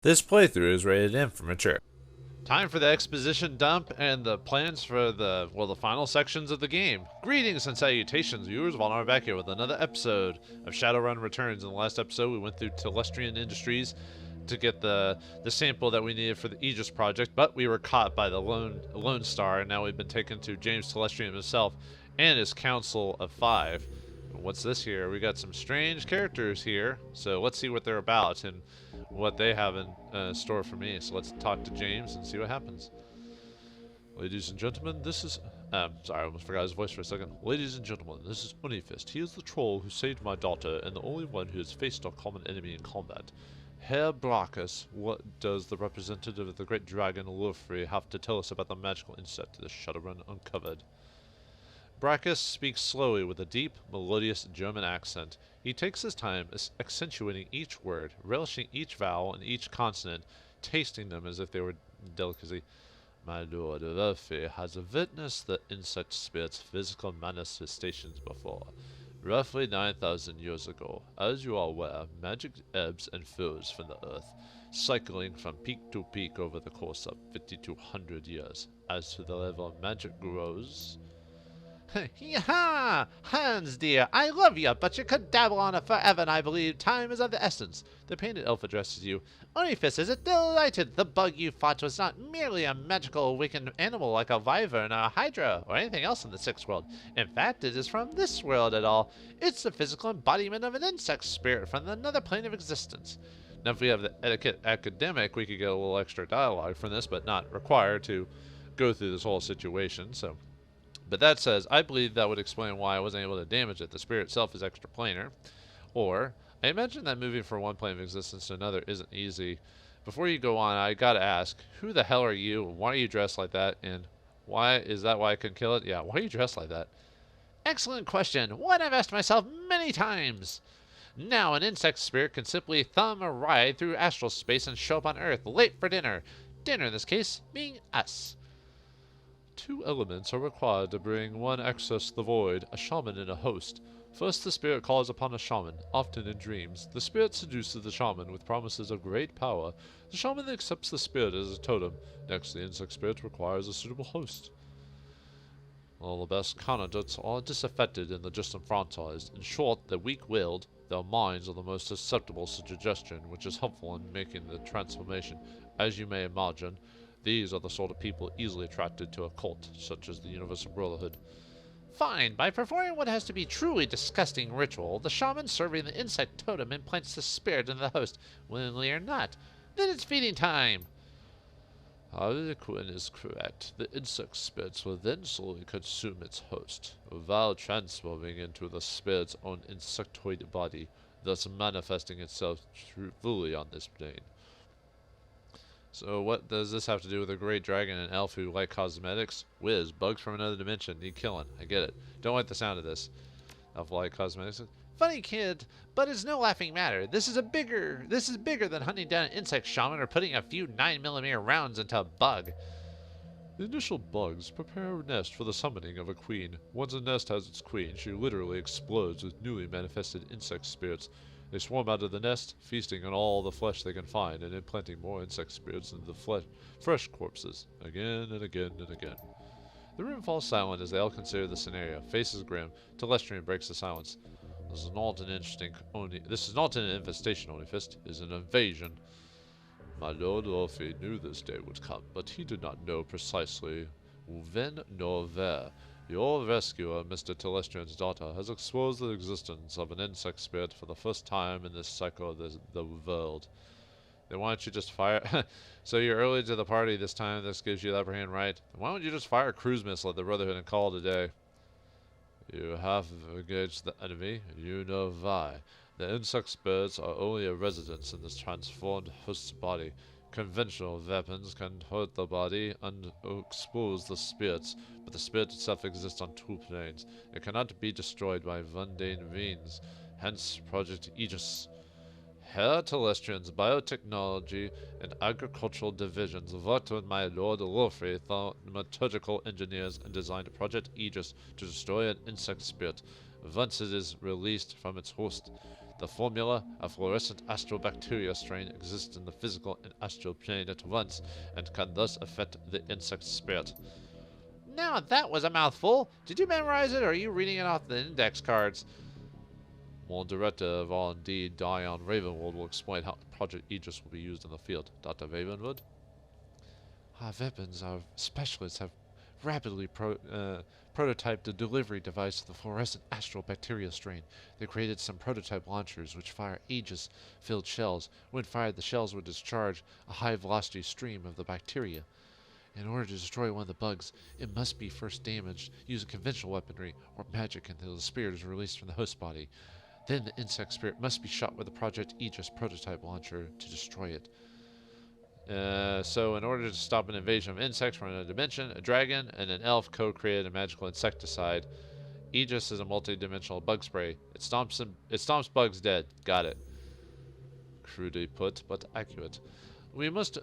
This playthrough is rated M for mature. Time for the exposition dump and the plans for the final sections of the game. Greetings and salutations, viewers. Vauldemare back here with another episode of Shadowrun Returns. In the last episode, we went through Telestrian Industries to get the sample that we needed for the Aegis project, but we were caught by the Lone Star, and now we've been taken to James Telestrian himself and his Council of Five. What's this here? We got some strange characters here, so let's see what they're about and what they have in store for me. So let's talk to James and see what happens. Ladies and gentlemen, this is... sorry, I almost forgot his voice for a second. Ladies and gentlemen, this is Unifist. He is the troll who saved my daughter and the only one who has faced our common enemy in combat. Harebrained, what does the representative of the great dragon Lofrey have to tell us about the magical insect the Shadowrun uncovered? Brachus speaks slowly with a deep, melodious German accent. He takes his time accentuating each word, relishing each vowel and each consonant, tasting them as if they were delicacy. My lord, Lofrey has witnessed the insect spirit's physical manifestations before. Roughly 9,000 years ago, as you are aware, magic ebbs and flows from the earth, cycling from peak to peak over the course of 5,200 years. As to the level of magic grows... Yaha! Hans, dear, I love you, but you could dabble on it forever, and I believe time is of the essence. The painted elf addresses you. Onifis is delighted the bug you fought was not merely a magical awakened animal like a wyvern or a hydra or anything else in the sixth world. In fact, it is from this world at all. It's the physical embodiment of an insect spirit from another plane of existence. Now, if we have the etiquette academic, we could get a little extra dialogue from this, but not required to go through this whole situation, so... But that says, I believe that would explain why I wasn't able to damage it. The spirit itself is extraplanar. Or, I imagine that moving from one plane of existence to another isn't easy. Before you go on, I gotta ask, who the hell are you? Why are you dressed like that? And why is that why I couldn't kill it? Yeah, why are you dressed like that? Excellent question. One I've asked myself many times. Now, an insect spirit can simply thumb a ride through astral space and show up on Earth late for dinner. Dinner, in this case, being us. Two elements are required to bring one access the void, a shaman and a host. First, the spirit calls upon a shaman, often in dreams. The spirit seduces the shaman with promises of great power. The shaman then accepts the spirit as a totem. Next, the insect spirit requires a suitable host. All the best candidates are disaffected and the disenfranchised. In short, they're weak-willed. Their minds are the most susceptible to suggestion, which is helpful in making the transformation. As you may imagine, these are the sort of people easily attracted to a cult, such as the Universal Brotherhood. Fine. By performing what has to be truly disgusting ritual, the shaman serving the insect totem implants the spirit into the host, willingly or not. Then it's feeding time. Harlequin is correct. The insect spirits will then slowly consume its host, while transforming into the spirit's own insectoid body, thus manifesting itself fully on this plane. So what does this have to do with a great dragon and elf who like cosmetics? Whiz, bugs from another dimension, need killing. I get it. Don't like the sound of this. Elf like cosmetics. Funny kid, but it's no laughing matter. This is bigger than hunting down an insect shaman or putting a few 9mm rounds into a bug. The initial bugs prepare a nest for the summoning of a queen. Once a nest has its queen, she literally explodes with newly manifested insect spirits. They swarm out of the nest, feasting on all the flesh they can find and implanting more insect spirits into the fresh corpses, again and again and again. The room falls silent as they all consider the scenario. Faces grim. Telestrian breaks the silence. This is not an infestation, Onifist. It is an invasion. My lord Orphe knew this day would come, but he did not know precisely when nor where. Your rescuer, Mr. Telestrian's daughter, has exposed the existence of an insect spirit for the first time in this cycle of the world. Then why don't you just fire... So you're early to the party this time, this gives you the upper hand, right? Why don't you just fire a cruise missile at the Brotherhood and call it a day? You have engaged the enemy, you know why. The insect spirits are only a residence in this transformed host's body. Conventional weapons can hurt the body and expose the spirits, but the spirit itself exists on two planes. It cannot be destroyed by mundane means, hence Project Aegis. Herr Telestrian's biotechnology and agricultural divisions worked with my lord Lofrey, thaumaturgical engineers, and designed Project Aegis to destroy an insect spirit. Once it is released from its host, The formula, a fluorescent astrobacteria strain, exists in the physical and astral plane at once, and can thus affect the insect spirit. Now that was a mouthful. Did you memorize it, or are you reading it off the index cards? More Director of R&D, Dion Ravenwood, will explain how Project Aegis will be used in the field. Dr. Ravenwood? Our weapons, our specialists have rapidly prototyped the delivery device of the fluorescent astral bacteria strain. They created some prototype launchers which fire Aegis-filled shells. When fired, the shells would discharge a high-velocity stream of the bacteria. In order to destroy one of the bugs, it must be first damaged using conventional weaponry or magic until the spirit is released from the host body. Then the insect spirit must be shot with the Project Aegis prototype launcher to destroy it. So in order to stop an invasion of insects from another dimension, a dragon and an elf co-created a magical insecticide. Aegis is a multi-dimensional bug spray. It stomps bugs dead. Got it. Crudely put, but accurate. We must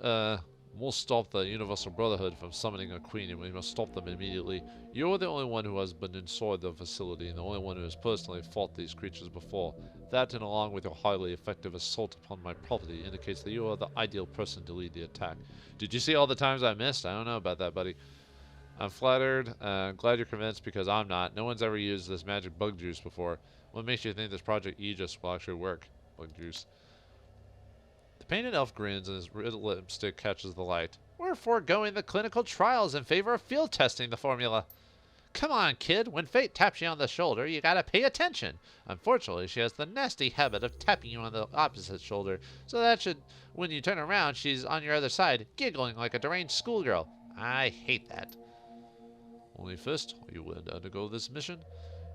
stop the Universal Brotherhood from summoning a queen, and we must stop them immediately. You're the only one who has been inside the facility, and the only one who has personally fought these creatures before. That, and along with your highly effective assault upon my property, indicates that you are the ideal person to lead the attack. Did you see all the times I missed? I don't know about that, buddy. I'm flattered. Glad you're convinced, because I'm not. No one's ever used this magic bug juice before. What makes you think this Project Aegis will actually work? Bug juice. The painted elf grins, and his red lipstick catches the light. We're foregoing the clinical trials in favor of field testing the formula. Come on, kid. When fate taps you on the shoulder, you gotta pay attention. Unfortunately, she has the nasty habit of tapping you on the opposite shoulder, so that when you turn around, she's on your other side, giggling like a deranged schoolgirl. I hate that. Only first, are you willing to undergo this mission?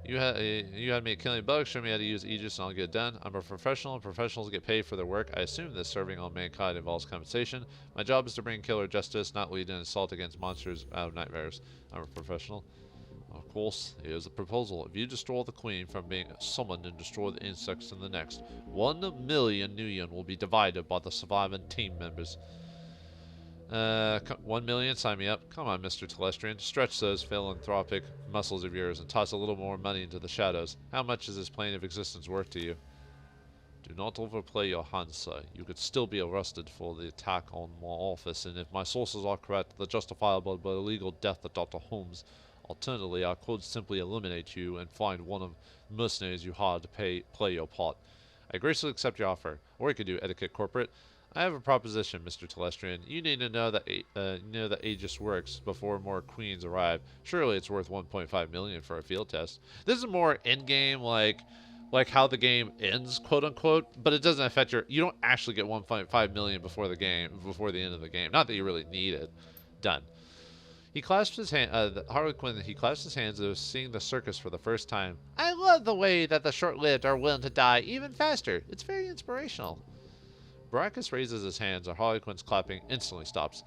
You had me killing bugs, show me how to use Aegis, and I'll get it done. I'm a professional, and professionals get paid for their work. I assume that serving all mankind involves compensation. My job is to bring killer justice, not lead an assault against monsters out of nightmares. I'm a professional. Of course, here's the proposal. If you destroy the queen from being summoned and destroy the insects in the next, 1 million Nuyen will be divided by the surviving team members. 1 million, sign me up. Come on, Mr. Telestrian. Stretch those philanthropic muscles of yours and toss a little more money into the shadows. How much is this plane of existence worth to you? Do not overplay your hand, sir. You could still be arrested for the attack on my office, and if my sources are correct, the justifiable but illegal death of Dr. Holmes. Alternatively, I could simply eliminate you and find one of the mercenaries you hired to play your part. I graciously accept your offer. Or you could do etiquette corporate. I have a proposition, Mr. Telestrian. You need to know that Aegis works before more queens arrive. Surely it's worth 1.5 million for a field test. This is more in-game, like how the game ends, quote unquote. But it doesn't affect you don't actually get 1.5 million before the end of the game. Not that you really need it. Done. He clasped his hand. Harlequin. He clasped his hands as though seeing the circus for the first time. I love the way that the short-lived are willing to die even faster. It's very inspirational. Baracus raises his hands, and Harlequin's clapping instantly stops.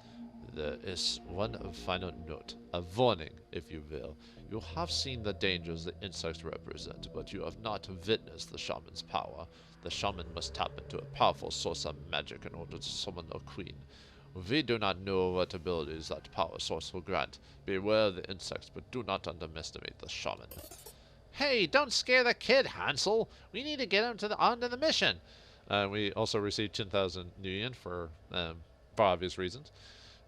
There is one final note, a warning, if you will. You have seen the dangers the insects represent, but you have not witnessed the shaman's power. The shaman must tap into a powerful source of magic in order to summon a queen. We do not know what abilities that power source will grant. Beware the insects, but do not underestimate the shaman. Hey, don't scare the kid, Hansel. We need to get him onto the mission. We also received 10,000 Nuyen for obvious reasons.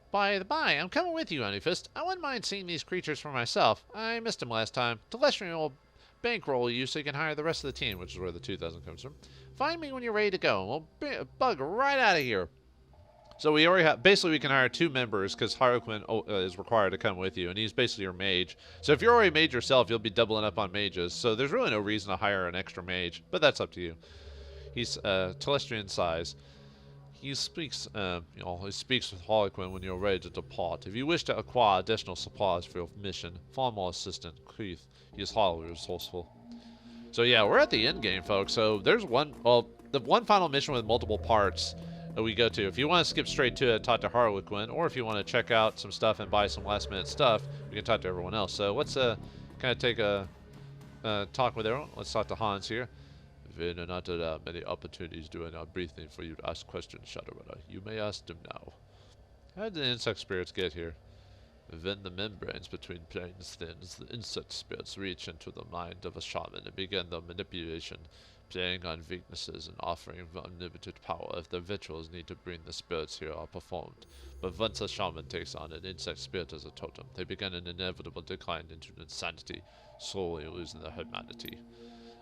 By the by, I'm coming with you, Honeyfist. I wouldn't mind seeing these creatures for myself. I missed him last time. Telestrian will bankroll you so you can hire the rest of the team, which is where the 2,000 comes from. Find me when you're ready to go, and we'll bug right out of here. So we already have, basically we can hire 2 members because Harlequin is required to come with you, and he's basically your mage. So if you're already mage yourself, you'll be doubling up on mages. So there's really no reason to hire an extra mage, but that's up to you. He's Telestrian size. He speaks, he speaks with Harlequin when you're ready to depart. If you wish to acquire additional supplies for your mission, find my assistant, Keith. He is highly resourceful. So yeah, we're at the end game, folks. So there's the one final mission with multiple parts that we go to. If you want to skip straight to it, talk to Harlequin, or if you want to check out some stuff and buy some last minute stuff, we can talk to everyone else. So let's kind of take a talk with everyone. Let's talk to Hans here. When and not there are many opportunities during our briefing for you to ask questions, Shadowrunner. You may ask them now. How did the insect spirits get here? When the membranes between planes thins, the insect spirits reach into the mind of a shaman and begin their manipulation. playing on weaknesses and offering unlimited power if the rituals need to bring the spirits here are performed. But once a shaman takes on an insect spirit as a totem, they begin an inevitable decline into insanity, slowly losing their humanity.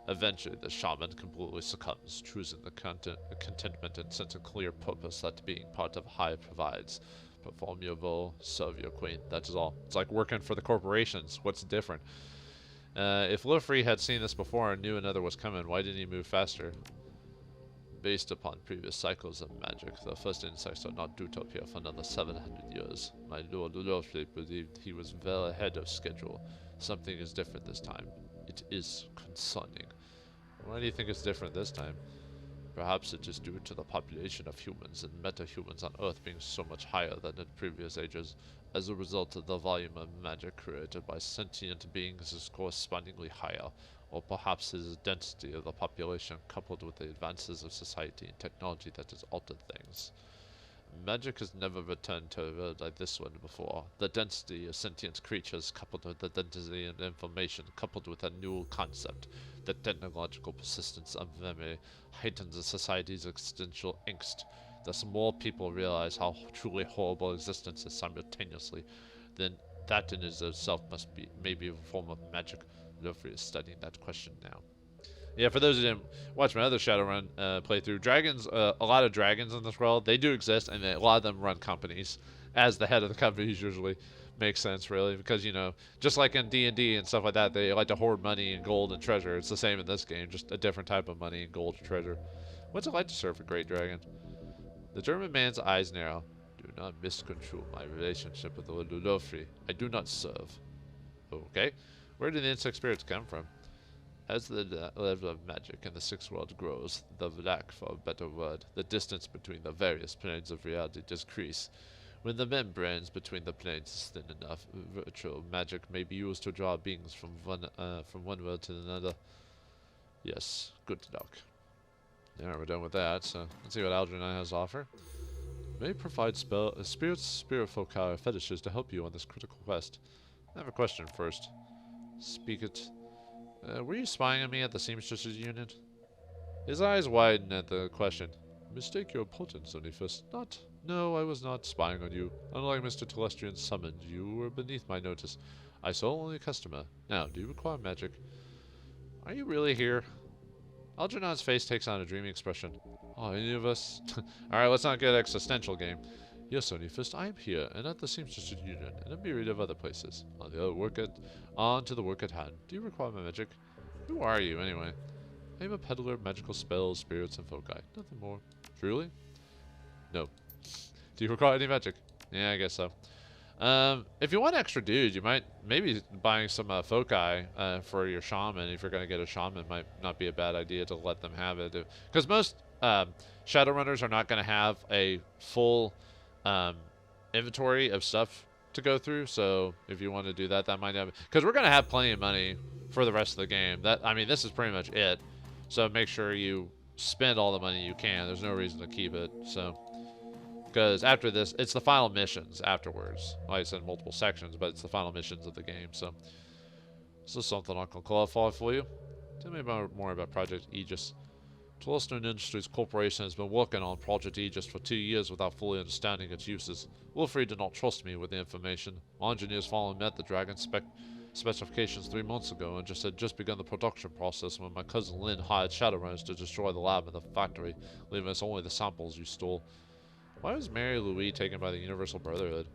Eventually, the shaman completely succumbs, choosing the contentment and sense of clear purpose that being part of Hive provides. Perform your role, serve your queen. That is all. It's like working for the corporations. What's different? If Lofree had seen this before and knew another was coming, why didn't he move faster? Based upon previous cycles of magic, the first insects are not due to appear for another 700 years. My lord Lofree believed he was well ahead of schedule. Something is different this time. It is concerning. Why do you think it's different this time? Perhaps it is due to the population of humans and meta-humans on Earth being so much higher than in previous ages. As a result of the volume of magic created by sentient beings is correspondingly higher, or perhaps it is the density of the population coupled with the advances of society and technology that has altered things. Magic has never returned to a world like this one before. The density of sentient creatures coupled with the density of information coupled with a new concept, the technological persistence of memory, heightens the society's existential angst. Thus more people realize how truly horrible existence is simultaneously, then that in itself must be maybe a form of magic. Lofree is studying that question now. Yeah, for those who didn't watch my other Shadowrun playthrough, dragons, a lot of dragons in this world, they do exist, and a lot of them run companies. As the head of the companies usually makes sense, really, because, you know, just like in D&D and stuff like that, they like to hoard money and gold and treasure. It's the same in this game, just a different type of money and gold and treasure. What's it like to serve a great dragon? The German man's eyes narrow. Do not misconstrue my relationship with Lord Lofree. I do not serve. Okay. Where do the insect spirits come from? As the level of magic in the Sixth World grows, the lack for a better word, the distance between the various planes of reality decrease. When the membranes between the planes is thin enough, virtual magic may be used to draw beings from one world to another. Yes, good luck. Alright, we're done with that, so let's see what Algernon has to offer. May provide spirits, spirit foci, or fetishes to help you on this critical quest. I have a question first. Speak it. Were you spying on me at the Seamstresses Union? His eyes widen at the question. Mistake your importance, Onifus. Not. No, I was not spying on you. Unlike Mr. Telestrian summoned, you were beneath my notice. I saw only a customer. Now, do you require magic? Are you really here? Algernon's face takes on a dreamy expression. Oh, any of us? Alright, let's not get existential game. Yes, Onifist, I am here, and at the Seamstresses Union, and a myriad of other places. On to the work at hand. Do you require my magic? Who are you, anyway? I am a peddler of magical spells, spirits, and foci. Nothing more. Truly? No. Do you require any magic? Yeah, I guess so. If you want extra dudes, you might maybe buying some foci for your shaman. If you're going to get a shaman, might not be a bad idea to let them have it. Because most Shadowrunners are not going to have a full inventory of stuff to go through. So if you want to do that, that might have, because we're going to have plenty of money for the rest of the game. I mean, this is pretty much it. So make sure you spend all the money you can. There's no reason to keep it. So, because after this, it's the final missions afterwards. Like I said, multiple sections, but it's the final missions of the game. So this is something I can clarify for you. Tell me more about Project Aegis. Telestone Industries Corporation has been working on Project Aegis for 2 years without fully understanding its uses. Wilfred did not trust me with the information. My engineers finally met the Dragon specifications 3 months ago and had just begun the production process when my cousin Lynn hired Shadowrunners to destroy the lab and the factory, leaving us only the samples you stole. Why was Mary Louise taken by the Universal Brotherhood?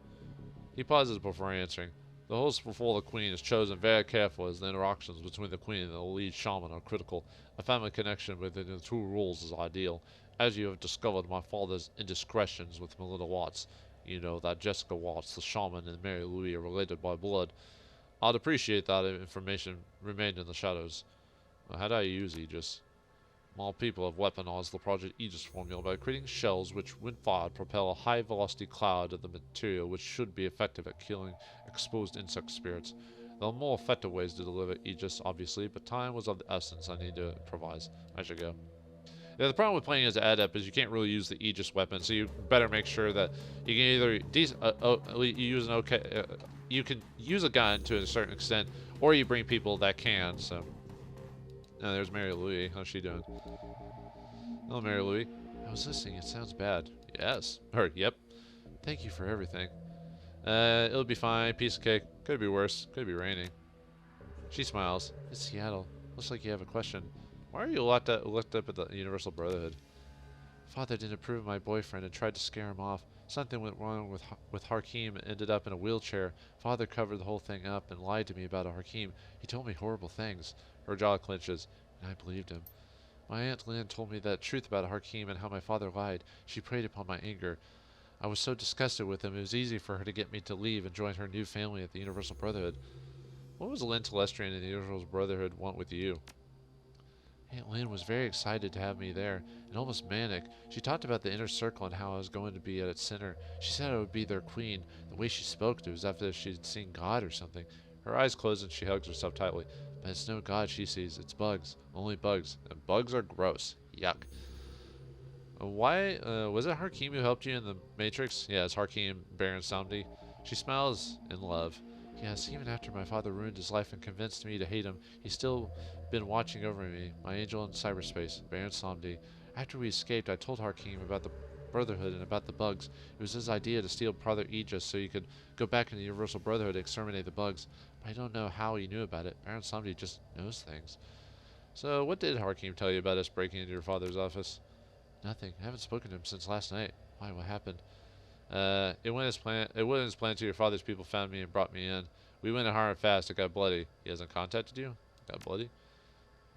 He pauses before answering. The host before the Queen is chosen very carefully as the interactions between the Queen and the lead shaman are critical. A family connection within the two rules is ideal. As you have discovered my father's indiscretions with Melinda Watts, you know that Jessica Watts, the shaman, and Mary Louise are related by blood. I'd appreciate that if information remained in the shadows. How do I use Aegis? More people have weaponized the Project Aegis formula by creating shells which, when fired, propel a high-velocity cloud of the material which should be effective at killing exposed insect spirits. There are more effective ways to deliver Aegis, obviously, but time was of the essence. I need to improvise. I should go. Yeah, the problem with playing as an adept is you can't really use the Aegis weapon, so you better make sure that you can either you can use a gun to a certain extent, or you bring people that can. So Oh, there's Mary Louie. How's she doing? Oh, Mary Louie. I was listening. It sounds bad. Yes. Or, yep. Thank you for everything. It'll be fine. Piece of cake. Could be worse. Could be raining. She smiles. It's Seattle. Looks like you have a question. Why are you locked up at the Universal Brotherhood? Father didn't approve of my boyfriend and tried to scare him off. Something went wrong with Hakeem and ended up in a wheelchair. Father covered the whole thing up and lied to me about Hakeem. He told me horrible things. Her jaw clenches, and I believed him. My Aunt Lynn told me the truth about Hakeem and how my father lied. She preyed upon my anger. I was so disgusted with him, it was easy for her to get me to leave and join her new family at the Universal Brotherhood. What was Lynn Telestrian and the Universal Brotherhood want with you? Aunt Lynn was very excited to have me there, and almost manic. She talked about the inner circle and how I was going to be at its center. She said I would be their queen. The way she spoke, it was as if she'd seen God or something. Her eyes close and she hugs herself tightly. But it's no God she sees, it's bugs. Only bugs. And bugs are gross. Yuck. Why, was it Hakeem who helped you in the Matrix? Yeah, it's Hakeem Baron Samedi. She smiles in love. Yes, even after my father ruined his life and convinced me to hate him, he's still been watching over me, my angel in cyberspace, Baron Samedi. After we escaped, I told Hakeem about the Brotherhood and about the bugs. It was his idea to steal Brother Aegis so you could go back in the Universal Brotherhood and exterminate the bugs. But I don't know how he knew about it. Baron Samedi just knows things. So, what did Hakeem tell you about us breaking into your father's office? Nothing. I haven't spoken to him since last night. Why? What happened? It went his plan till your father's people found me and brought me in. We went hard and fast. It got bloody. He hasn't contacted you? Got bloody?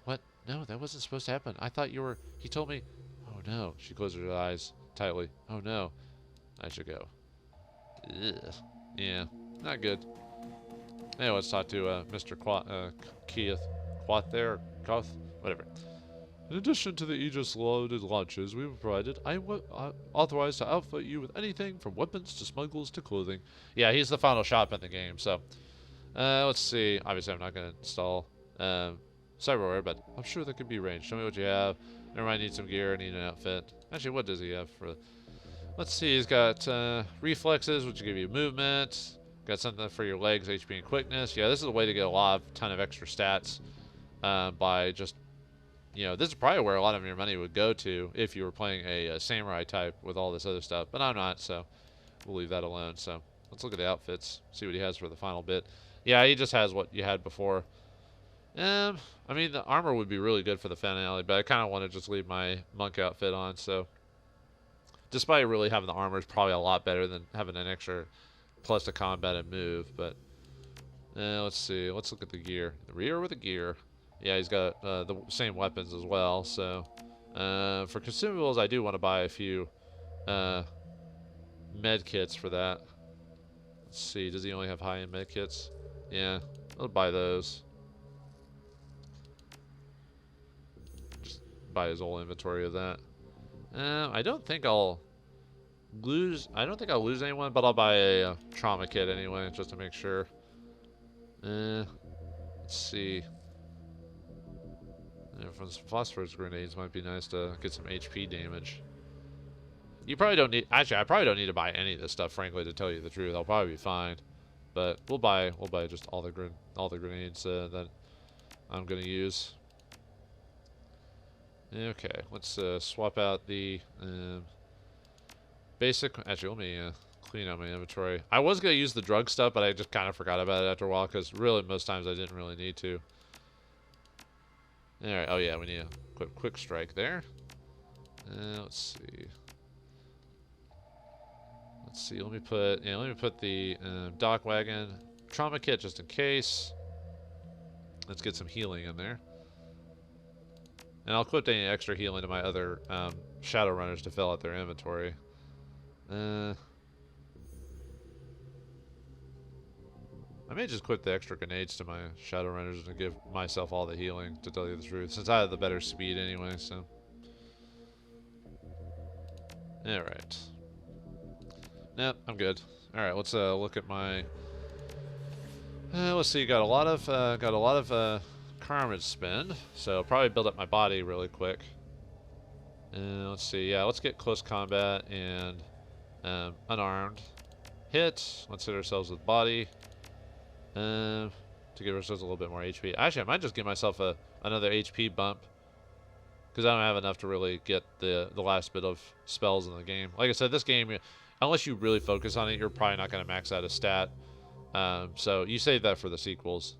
What? No, that wasn't supposed to happen. I thought you were... He told me... Oh no. She closed her eyes tightly. Oh no. I should go. Ugh. Yeah. Not good. Anyway, let's talk to Mr. Keith. Quath there? Koth? Whatever. In addition to the Aegis-loaded launches we provided, I am authorized to outfit you with anything from weapons to smuggles to clothing. Yeah, he's the final shop in the game, so... let's see. Obviously, I'm not going to install cyberware, but I'm sure that could be arranged. Show me what you have. Never mind, I need some gear. I need an outfit. Actually, what does he have for... Let's see. He's got reflexes, which give you movement. Got something for your legs, HP and quickness. Yeah, this is a way to get a ton of extra stats by just... You know, this is probably where a lot of your money would go to if you were playing a samurai type with all this other stuff. But I'm not, so we'll leave that alone. So let's look at the outfits, see what he has for the final bit. Yeah, he just has what you had before. I mean, the armor would be really good for the finale, but I kind of want to just leave my monk outfit on. So despite really having the armor, is probably a lot better than having an extra plus to combat and move. But let's see. Let's look at the gear. The rear with the gear. Yeah, he's got the same weapons as well, so... for consumables, I do want to buy a few med kits for that. Let's see, does he only have high-end med kits? Yeah, I'll buy those. Just buy his whole inventory of that. I don't think I'll lose anyone, but I'll buy a trauma kit anyway, just to make sure. Let's see. Yeah, from some phosphorus grenades might be nice to get some HP damage. You probably don't need... Actually, I probably don't need to buy any of this stuff, frankly, to tell you the truth. I'll probably be fine. But we'll buy just all the grenades that I'm gonna use. Okay, let's swap out the basic... Actually, let me clean out my inventory. I was gonna use the drug stuff, but I just kind of forgot about it after a while, because really, most times I didn't really need to. Alright, oh yeah, we need a quick strike there. Let's see. Let me put the dock wagon trauma kit just in case. Let's get some healing in there. And I'll equip any extra healing to my other Shadowrunners to fill out their inventory. I may just equip the extra grenades to my Shadowrunners and give myself all the healing, to tell you the truth, since I have the better speed anyway, so. Alright. Nope, I'm good. Alright, let's look at my... let's see, got a lot of karma to spend, so I'll probably build up my body really quick. Let's see, yeah, let's get close combat and unarmed. Hit, let's hit ourselves with body. To give ourselves a little bit more HP. Actually, I might just give myself a another HP bump. Because I don't have enough to really get the last bit of spells in the game. Like I said, this game, unless you really focus on it, you're probably not going to max out a stat. So you save that for the sequels.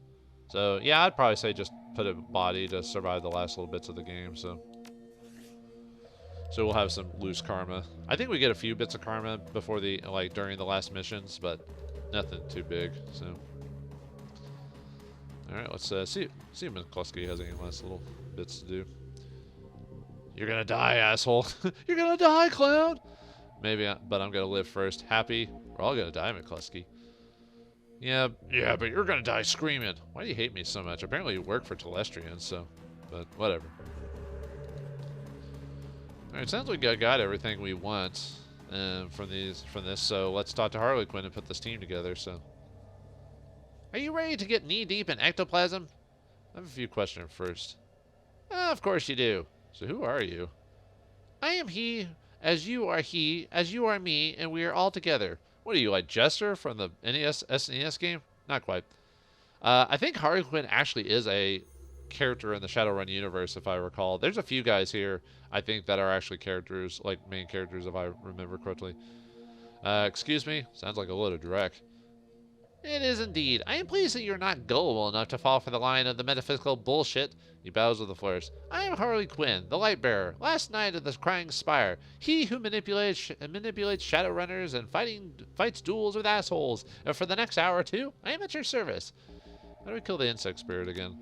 So yeah, I'd probably say just put a body to survive the last little bits of the game. So we'll have some loose karma. I think we get a few bits of karma before during the last missions, but nothing too big. So all right, let's see if McCluskey has any last little bits to do. You're gonna die, asshole. You're gonna die, clown. Maybe, but I'm gonna live first. Happy? We're all gonna die, McCluskey. Yeah, but you're gonna die screaming. Why do you hate me so much? Apparently you work for Telestrians, so, but whatever. All right, sounds like I got everything we want from this. So let's talk to Harley Quinn and put this team together. So, are you ready to get knee deep in ectoplasm? I have a few questions first. Of course you do. So who are you? I am he, as you are he, as you are me, and we are all together. What are you, like Jester from the SNES game? Not quite. I think Harley Quinn actually is a character in the Shadowrun universe, if I recall. There's a few guys here, I think, that are actually characters, like main characters, if I remember correctly. Excuse me? Sounds like a load of dreck. It is indeed. I am pleased that you're not gullible enough to fall for the line of the metaphysical bullshit. He bows with a flourish. I am Harley Quinn, the Lightbearer, last knight of the Crying Spire. He who manipulates Shadowrunners and fights duels with assholes. And for the next hour or two, I am at your service. How do we kill the insect spirit again?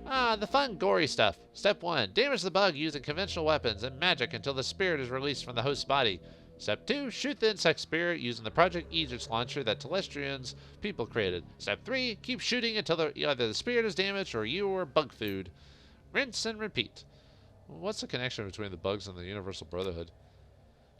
The fun, gory stuff. Step 1. Damage the bug using conventional weapons and magic until the spirit is released from the host's body. Step 2. Shoot the insect spirit using the Project Aegis launcher that Telestrians people created. Step 3. Keep shooting until either the spirit is damaged or you are bug food. Rinse and repeat. What's the connection between the bugs and the Universal Brotherhood?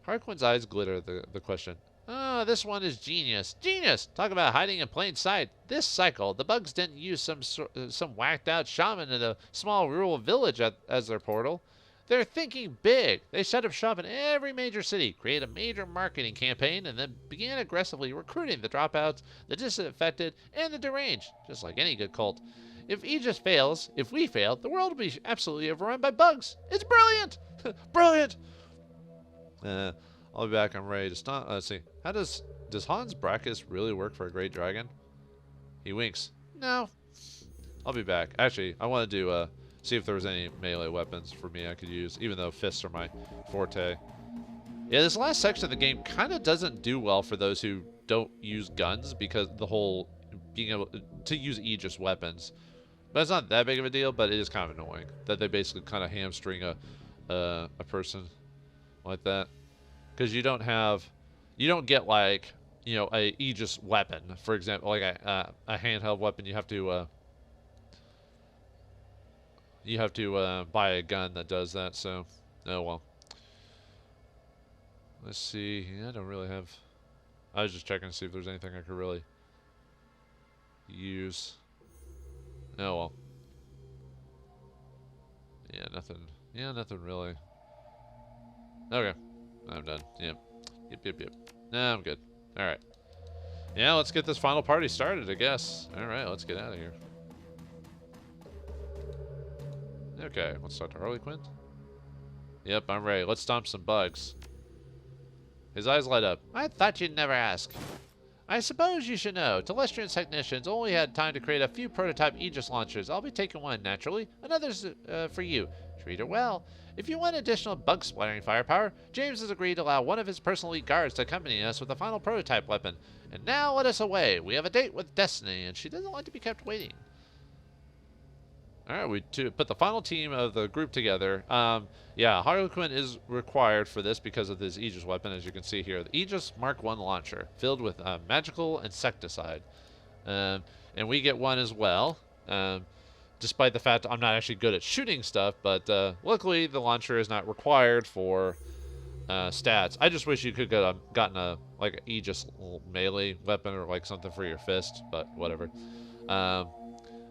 Harlequin's eyes glitter at the question. This one is genius. Genius! Talk about hiding in plain sight. This cycle, the bugs didn't use some whacked-out shaman in a small rural village as their portal. They're thinking big. They set up shop in every major city, create a major marketing campaign, and then began aggressively recruiting the dropouts, the disaffected, and the deranged, just like any good cult. If Aegis fails, if we fail, the world will be absolutely overrun by bugs. It's brilliant! Brilliant! I'll be back. I'm ready to start. Let's see. How does Hans Brachus really work for a great dragon? He winks. No. I'll be back. Actually, I want to do see if there was any melee weapons for me I could use, even though fists are my forte. Yeah, this last section of the game kind of doesn't do well for those who don't use guns, because the whole being able to use Aegis weapons. But it's not that big of a deal, but it is kind of annoying that they basically kind of hamstring a person like that. Because you don't get like, you know, a Aegis weapon, for example, like a handheld weapon. You have to buy a gun that does that. So, oh well. Let's see. Yeah, I don't really have. I was just checking to see if there's anything I could really use. Oh well. Yeah, nothing. Yeah, nothing really. Okay. I'm done. Yep. Yep. Nah, I'm good. Alright. Yeah, let's get this final party started, I guess. Alright, let's get out of here. Okay, let's start to Harley Quinn. Yep, I'm ready. Let's stomp some bugs. His eyes light up. I thought you'd never ask. I suppose you should know. Telestrian technicians only had time to create a few prototype Aegis launchers. I'll be taking one, naturally. Another's for you. Treat her well. If you want additional bug-splattering firepower, James has agreed to allow one of his personal elite guards to accompany us with the final prototype weapon. And now let us away. We have a date with Destiny, and she doesn't like to be kept waiting. Alright, we put the final team of the group together. Yeah, Harley Quinn is required for this because of this Aegis weapon, as you can see here. The Aegis Mark 1 launcher, filled with magical insecticide. And we get one as well. Despite the fact I'm not actually good at shooting stuff, but luckily the launcher is not required for stats. I just wish you could have gotten a like an Aegis melee weapon or like something for your fist, but whatever.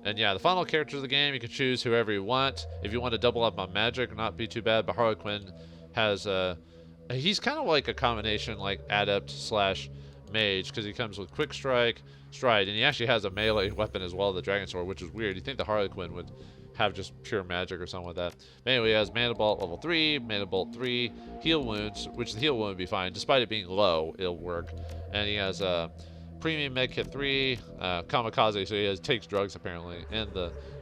And yeah, the final characters of the game, you can choose whoever you want. If you want to double up on magic, not be too bad, but Harley Quinn has he's kind of like a combination like adept slash mage, because he comes with quick strike, stride, and he actually has a melee weapon as well, the dragon sword, which is weird. You think the Harley Quinn would have just pure magic or something like that. But anyway, he has Mana Bolt level 3, Mana Bolt 3, Heal Wounds, which the Heal Wound would be fine. Despite it being low, it'll work. And he has Premium Med Kit 3, Kamikaze, so he takes drugs apparently. And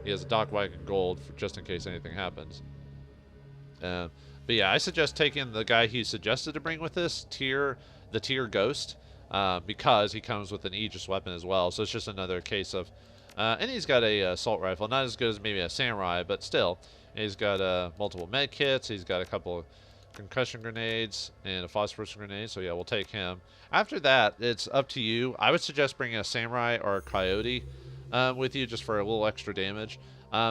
he has a Dock Wagon Gold for just in case anything happens. But yeah, I suggest taking the guy he suggested to bring with this, the Tier Ghost, because he comes with an Aegis weapon as well. So it's just another case of... and he's got a assault rifle, not as good as maybe a samurai, but still. He's got multiple med kits. He's got a couple of concussion grenades and a phosphorus grenade. So yeah, we'll take him. After that, it's up to you. I would suggest bringing a samurai or a coyote with you just for a little extra damage.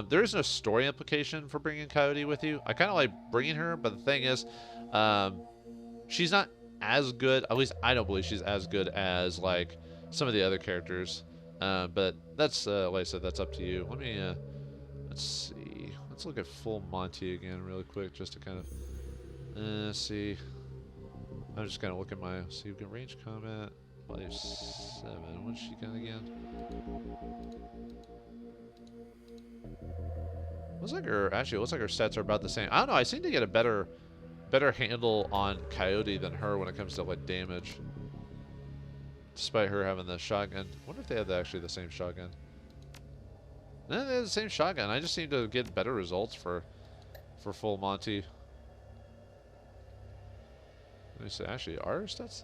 There is no story implication for bringing coyote with you. I kind of like bringing her, but the thing is, she's not as good. At least I don't believe she's as good as like some of the other characters. But that's like I said, that's up to you. Let me let's see. Let's look at full Monty again really quick just to kind of see. I'm just gonna look at my see. We can range combat. Value 7. What's she got again? Looks like her stats are about the same. I don't know. I seem to get a better handle on Coyote than her when it comes to like damage. Despite her having the shotgun. I wonder if they have actually the same shotgun. No, they have the same shotgun. I just seem to get better results for full Monty. Let me see. Actually, are her stats?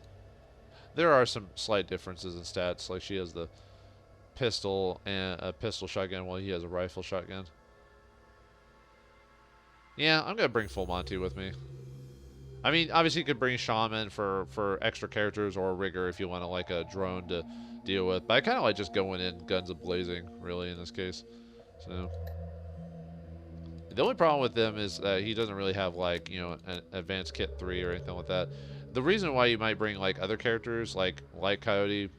There are some slight differences in stats. Like she has the pistol and a pistol shotgun while he has a rifle shotgun. Yeah, I'm gonna bring full Monty with me. I mean, obviously you could bring Shaman for extra characters or a Rigger if you want to like a drone to deal with. But I kind of like just going in guns a-blazing, really, in this case. So the only problem with them is that he doesn't really have like, you know, an advanced kit 3 or anything like that. The reason why you might bring like other characters like Coyote,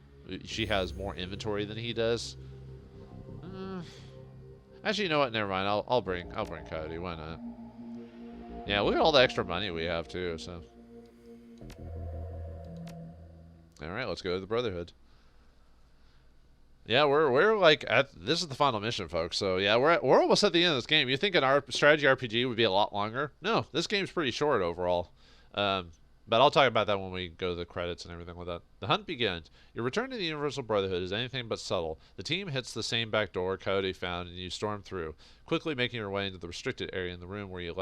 she has more inventory than he does. Actually, you know what? Never mind. I'll bring Coyote. Why not? Yeah, look at all the extra money we have too. So, all right, let's go to the Brotherhood. Yeah, we're like this is the final mission, folks. So yeah, we're almost at the end of this game. You think an strategy RPG would be a lot longer? No, this game's pretty short overall. But I'll talk about that when we go to the credits and everything like that. The hunt begins. Your return to the Universal Brotherhood is anything but subtle. The team hits the same back door Coyote found, and you storm through, quickly making your way into the restricted area in the room where you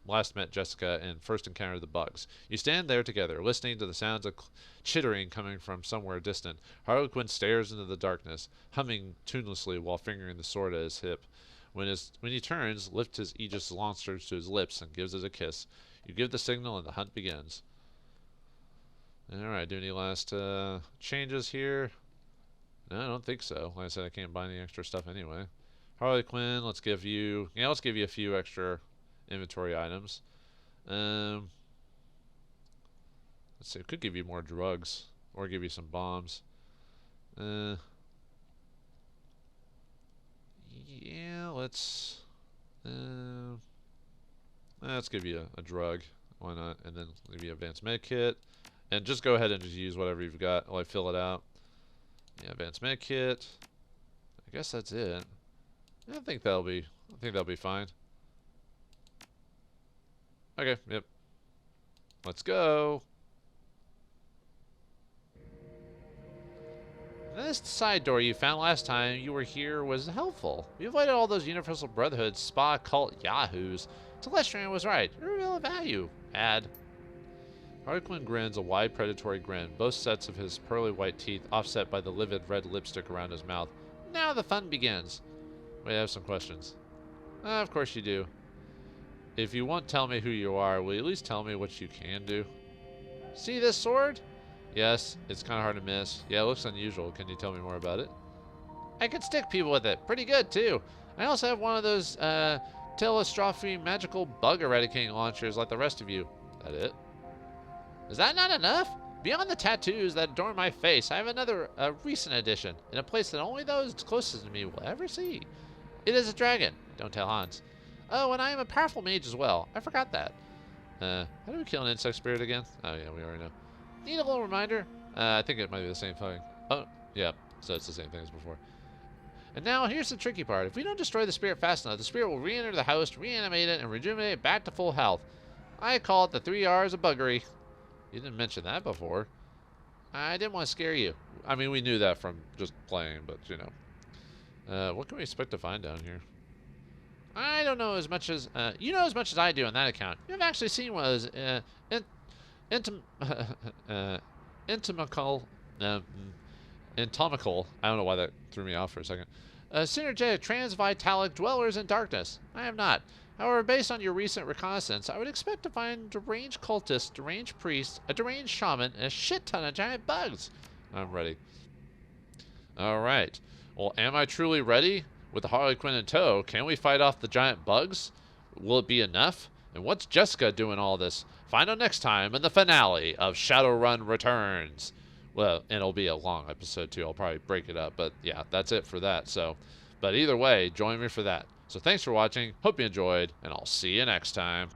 last met Jessica and first encountered the bugs. You stand there together, listening to the sounds of chittering coming from somewhere distant. Harlequin stares into the darkness, humming tunelessly while fingering the sword at his hip. When he turns, lifts his Aegis launcher to his lips and gives it a kiss. You give the signal and the hunt begins. Alright, do any last changes here? No, I don't think so. Like I said, I can't buy any extra stuff anyway. Harley Quinn, let's give you a few extra inventory items. Let's see, it could give you more drugs or give you some bombs. Yeah, let's give you a drug. Why not? And then give you advanced med kit. And just go ahead and just use whatever you've got while I fill it out. Yeah, advanced med kit. I guess that's it. I think that'll be fine. Okay, yep. Let's go. This side door you found last time you were here was helpful. We avoided all those Universal Brotherhood spa cult yahoos. Celestian was right. You're a real value. Add. Harlequin grins a wide predatory grin, both sets of his pearly white teeth offset by the livid red lipstick around his mouth. Now the fun begins. Wait, I have some questions. Of course you do. If you won't tell me who you are, will you at least tell me what you can do? See this sword? Yes, it's kind of hard to miss. Yeah, it looks unusual. Can you tell me more about it? I can stick people with it. Pretty good, too. I also have one of those, telestrophy magical bug eradicating launchers like the rest of you. That it? Is that not enough? Beyond the tattoos that adorn my face, I have another recent addition, in a place that only those closest to me will ever see. It is a dragon. Don't tell Hans. Oh, and I am a powerful mage as well. I forgot that. How do we kill an insect spirit again? Oh, yeah, we already know. Need a little reminder? I think it might be the same thing. Oh, yeah, so it's the same thing as before. And now, here's the tricky part. If we don't destroy the spirit fast enough, the spirit will re-enter the host, reanimate it, and rejuvenate it back to full health. I call it the 3 R's of buggery. You didn't mention that before. I didn't want to scare you. I mean, we knew that from just playing, but, you know. What can we expect to find down here? I don't know as much as... you know as much as I do on that account. You've actually seen one of those entomical, I don't know why that threw me off for a second. Synergetic transvitalic dwellers in darkness. I have not. However, based on your recent reconnaissance, I would expect to find deranged cultists, deranged priests, a deranged shaman, and a shit ton of giant bugs. I'm ready. Alright. Well, am I truly ready? With the Harley Quinn in tow, can we fight off the giant bugs? Will it be enough? And what's Jessica doing all this? Find out next time in the finale of Shadowrun Returns. Well, and it'll be a long episode too. I'll probably break it up, but yeah, that's it for that. So, but either way, join me for that. So thanks for watching. Hope you enjoyed, and I'll see you next time.